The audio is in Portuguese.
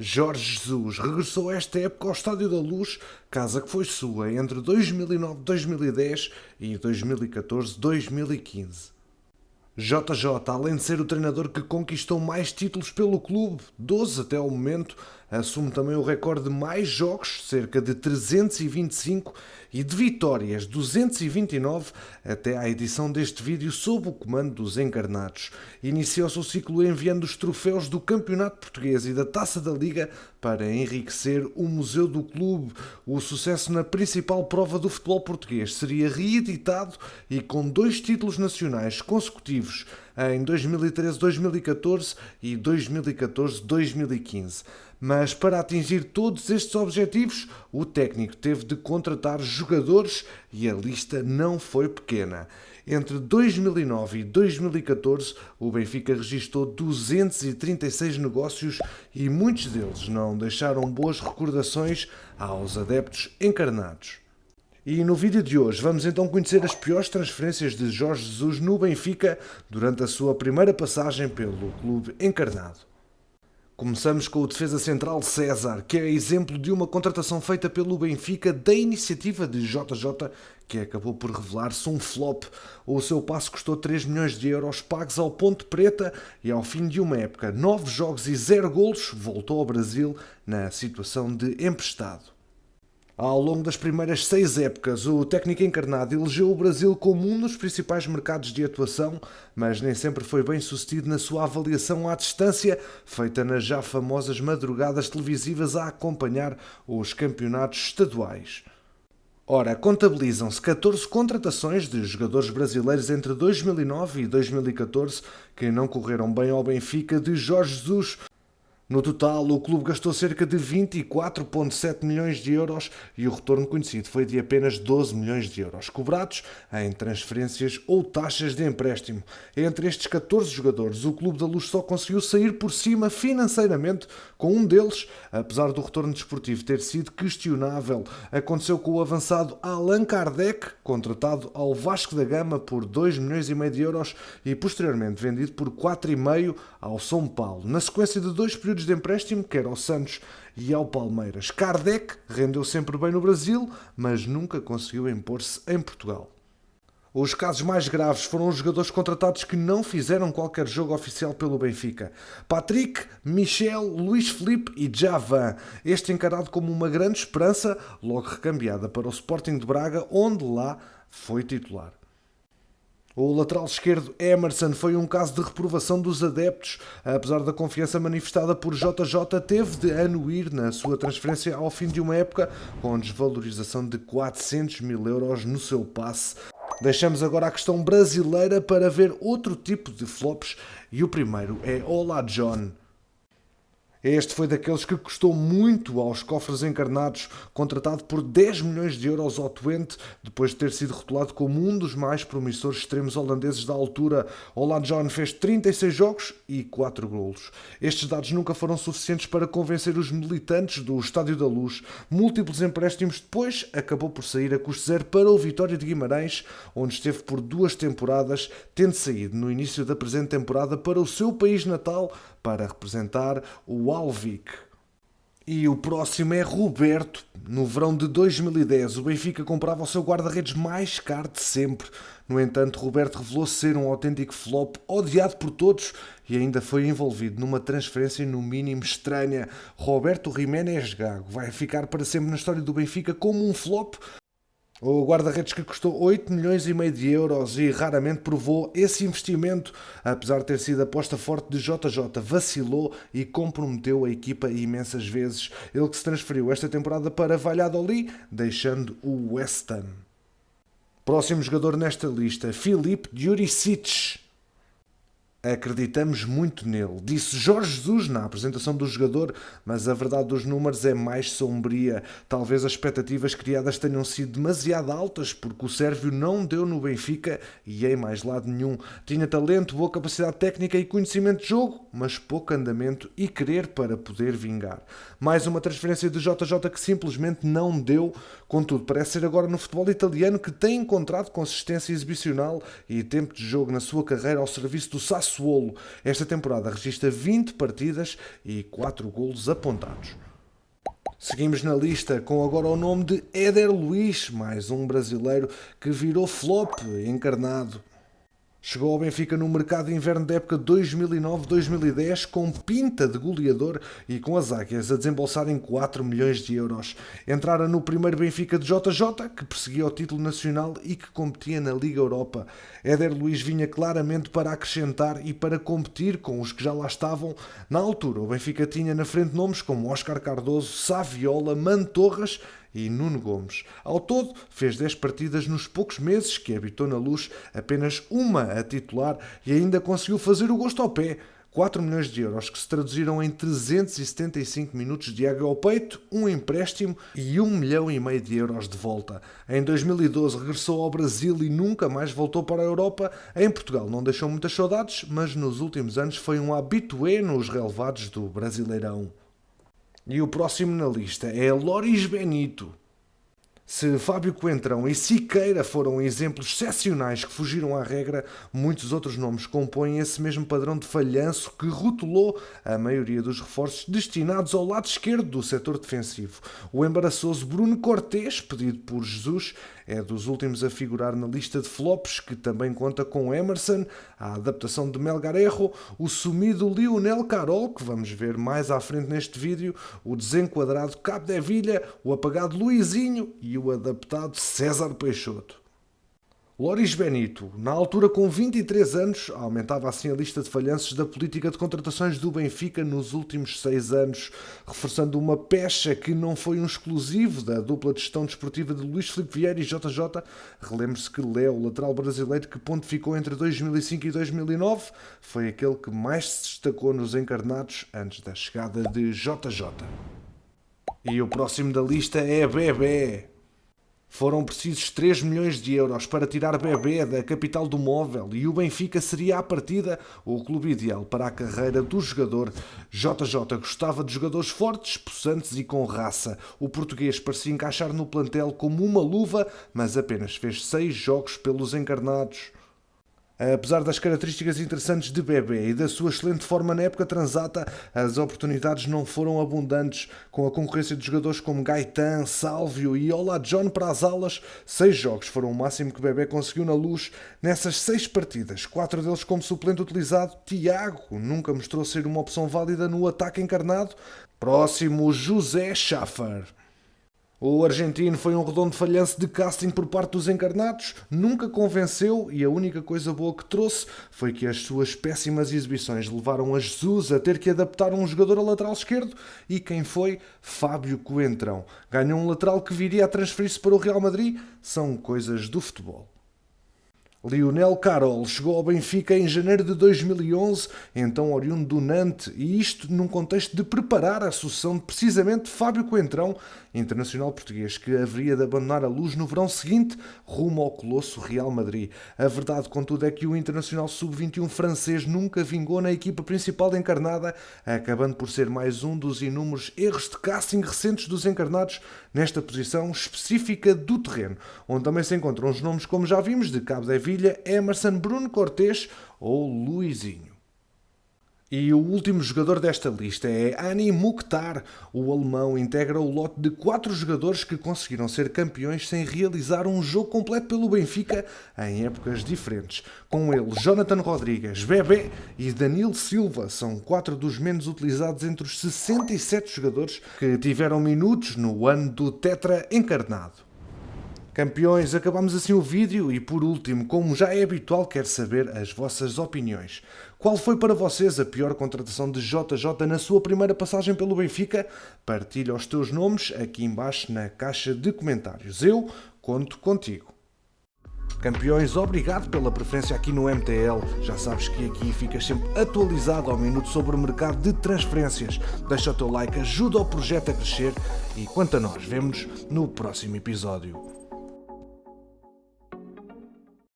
Jorge Jesus regressou esta época ao Estádio da Luz, casa que foi sua entre 2009-2010 e 2014-2015. JJ, além de ser o treinador que conquistou mais títulos pelo clube, 12 até ao momento, assume também o recorde de mais jogos, cerca de 325, e de vitórias, 229, até à edição deste vídeo sob o comando dos encarnados. Iniciou-se o ciclo enviando os troféus do Campeonato Português e da Taça da Liga para enriquecer o museu do clube. O sucesso na principal prova do futebol português seria reeditado e com 2 títulos nacionais consecutivos em 2013-2014 e 2014-2015. Mas para atingir todos estes objetivos, o técnico teve de contratar jogadores e a lista não foi pequena. Entre 2009 e 2014, o Benfica registou 236 negócios e muitos deles não deixaram boas recordações aos adeptos encarnados. E no vídeo de hoje vamos então conhecer as piores transferências de Jorge Jesus no Benfica durante a sua primeira passagem pelo clube encarnado. Começamos com o defesa central César, que é exemplo de uma contratação feita pelo Benfica da iniciativa de JJ, que acabou por revelar-se um flop. O seu passe custou 3 milhões de euros pagos ao Ponte Preta e ao fim de uma época, 9 jogos e 0 golos, voltou ao Brasil na situação de emprestado. Ao longo das primeiras 6 épocas, o técnico encarnado elegeu o Brasil como um dos principais mercados de atuação, mas nem sempre foi bem sucedido na sua avaliação à distância, feita nas já famosas madrugadas televisivas a acompanhar os campeonatos estaduais. Ora, contabilizam-se 14 contratações de jogadores brasileiros entre 2009 e 2014 que não correram bem ao Benfica de Jorge Jesus. No total, o clube gastou cerca de 24,7 milhões de euros e o retorno conhecido foi de apenas 12 milhões de euros, cobrados em transferências ou taxas de empréstimo. Entre estes 14 jogadores, o Clube da Luz só conseguiu sair por cima financeiramente com um deles, apesar do retorno desportivo ter sido questionável. Aconteceu com o avançado Allan Kardec, contratado ao Vasco da Gama por 2 milhões e meio de euros e posteriormente vendido por 4,5 ao São Paulo. Na sequência de 2 períodos de empréstimo, quer ao Santos e ao Palmeiras. Kardec rendeu sempre bem no Brasil, mas nunca conseguiu impor-se em Portugal. Os casos mais graves foram os jogadores contratados que não fizeram qualquer jogo oficial pelo Benfica. Patrick, Michel, Luís Filipe e Javan. Este encarado como uma grande esperança, logo recambiada para o Sporting de Braga, onde lá foi titular. O lateral esquerdo Emerson foi um caso de reprovação dos adeptos. Apesar da confiança manifestada por JJ, teve de anuir na sua transferência ao fim de uma época, com desvalorização de 400 mil euros no seu passe. Deixamos agora a questão brasileira para ver outro tipo de flops e o primeiro é Olá John. Este foi daqueles que custou muito aos cofres encarnados, contratado por 10 milhões de euros ao Twente, depois de ter sido rotulado como um dos mais promissores extremos holandeses da altura. Olá John fez 36 jogos e 4 golos. Estes dados nunca foram suficientes para convencer os militantes do Estádio da Luz. Múltiplos empréstimos depois, acabou por sair a custo zero para o Vitória de Guimarães, onde esteve por 2 temporadas, tendo saído no início da presente temporada para o seu país natal para representar o Alvik. E o próximo é Roberto. No verão de 2010, o Benfica comprava o seu guarda-redes mais caro de sempre. No entanto, Roberto revelou-se ser um autêntico flop, odiado por todos e ainda foi envolvido numa transferência no mínimo estranha. Roberto Jiménez Gago vai ficar para sempre na história do Benfica como um flop. O guarda-redes que custou 8 milhões e meio de euros e raramente provou esse investimento, apesar de ter sido aposta forte de JJ, vacilou e comprometeu a equipa imensas vezes. Ele que se transferiu esta temporada para Valladolid, deixando o West Ham. Próximo jogador nesta lista, Filip Juricic. Acreditamos muito nele, disse Jorge Jesus na apresentação do jogador, mas a verdade dos números é mais sombria. Talvez as expectativas criadas tenham sido demasiado altas, porque o sérvio não deu no Benfica e em mais lado nenhum. Tinha talento, boa capacidade técnica e conhecimento de jogo, mas pouco andamento e querer para poder vingar. Mais uma transferência de JJ que simplesmente não deu. Contudo, parece ser agora no futebol italiano que tem encontrado consistência exibicional e tempo de jogo na sua carreira ao serviço do Sassuolo. Sassuolo. Esta temporada registra 20 partidas e 4 golos apontados. Seguimos na lista com agora o nome de Éder Luís, mais um brasileiro que virou flop encarnado. Chegou ao Benfica no mercado de inverno da época 2009-2010 com pinta de goleador e com as águias a desembolsarem 4 milhões de euros. Entrara no primeiro Benfica de JJ, que perseguia o título nacional e que competia na Liga Europa. Éder Luís vinha claramente para acrescentar e para competir com os que já lá estavam. Na altura, o Benfica tinha na frente nomes como Óscar Cardoso, Saviola, Mantorras e Nuno Gomes. Ao todo, fez 10 partidas nos poucos meses que habitou na Luz, apenas uma a titular e ainda conseguiu fazer o gosto ao pé. 4 milhões de euros que se traduziram em 375 minutos de água ao peito, um empréstimo e 1,5 milhão de euros de volta. Em 2012 regressou ao Brasil e nunca mais voltou para a Europa. Em Portugal não deixou muitas saudades, mas nos últimos anos foi um habitué nos relevados do Brasileirão. E o próximo na lista é Loris Benito. Se Fábio Coentrão e Siqueira foram exemplos excepcionais que fugiram à regra, muitos outros nomes compõem esse mesmo padrão de falhanço que rotulou a maioria dos reforços destinados ao lado esquerdo do setor defensivo. O embaraçoso Bruno Cortés, pedido por Jesus, é dos últimos a figurar na lista de flops, que também conta com Emerson, a adaptação de Melgarejo, o sumido Lionel Carol, que vamos ver mais à frente neste vídeo, o desenquadrado Capdevila, o apagado Luizinho e o adaptado César Peixoto. Loris Benito, na altura com 23 anos, aumentava assim a lista de falhanços da política de contratações do Benfica nos últimos 6 anos, reforçando uma pecha que não foi um exclusivo da dupla de gestão desportiva de Luís Filipe Vieira e JJ. Relembre-se que Léo, lateral brasileiro que pontificou entre 2005 e 2009, foi aquele que mais se destacou nos encarnados antes da chegada de JJ. E o próximo da lista é Bebé. Foram precisos 3 milhões de euros para tirar Bebé da capital do móvel e o Benfica seria à partida o clube ideal para a carreira do jogador. JJ gostava de jogadores fortes, possantes e com raça. O português parecia encaixar no plantel como uma luva, mas apenas fez 6 jogos pelos encarnados. Apesar das características interessantes de Bebé e da sua excelente forma na época transata, as oportunidades não foram abundantes. Com a concorrência de jogadores como Gaetan, Sálvio e Ola John para as alas, 6 jogos foram o máximo que Bebé conseguiu na Luz. Nessas 6 partidas, 4 deles como suplente utilizado, Tiago nunca mostrou ser uma opção válida no ataque encarnado. Próximo, José Schaffer. O argentino foi um redondo falhanço de casting por parte dos encarnados, nunca convenceu e a única coisa boa que trouxe foi que as suas péssimas exibições levaram a Jesus a ter que adaptar um jogador a lateral esquerdo e quem foi? Fábio Coentrão. Ganhou um lateral que viria a transferir-se para o Real Madrid? São coisas do futebol. Lionel Carol chegou ao Benfica em janeiro de 2011, então oriundo do Nantes, e isto num contexto de preparar a sucessão de precisamente Fábio Coentrão, internacional português, que haveria de abandonar a Luz no verão seguinte, rumo ao colosso Real Madrid. A verdade, contudo, é que o internacional sub-21 francês nunca vingou na equipa principal encarnada, acabando por ser mais um dos inúmeros erros de casting recentes dos encarnados nesta posição específica do terreno, onde também se encontram os nomes, como já vimos, de Capdevila, Emerson, Bruno Cortés ou Luizinho. E o último jogador desta lista é Hani Mukhtar. O alemão integra o lote de 4 jogadores que conseguiram ser campeões sem realizar um jogo completo pelo Benfica em épocas diferentes. Com ele, Jonathan Rodrigues, Bebé e Danilo Silva são 4 dos menos utilizados entre os 67 jogadores que tiveram minutos no ano do Tetra encarnado. Campeões, acabamos assim o vídeo e por último, como já é habitual, quero saber as vossas opiniões. Qual foi para vocês a pior contratação de JJ na sua primeira passagem pelo Benfica? Partilha os teus nomes aqui embaixo na caixa de comentários. Eu conto contigo. Campeões, obrigado pela preferência aqui no MTL. Já sabes que aqui ficas sempre atualizado ao minuto sobre o mercado de transferências. Deixa o teu like, ajuda o projeto a crescer e quanto a nós, vemo-nos no próximo episódio.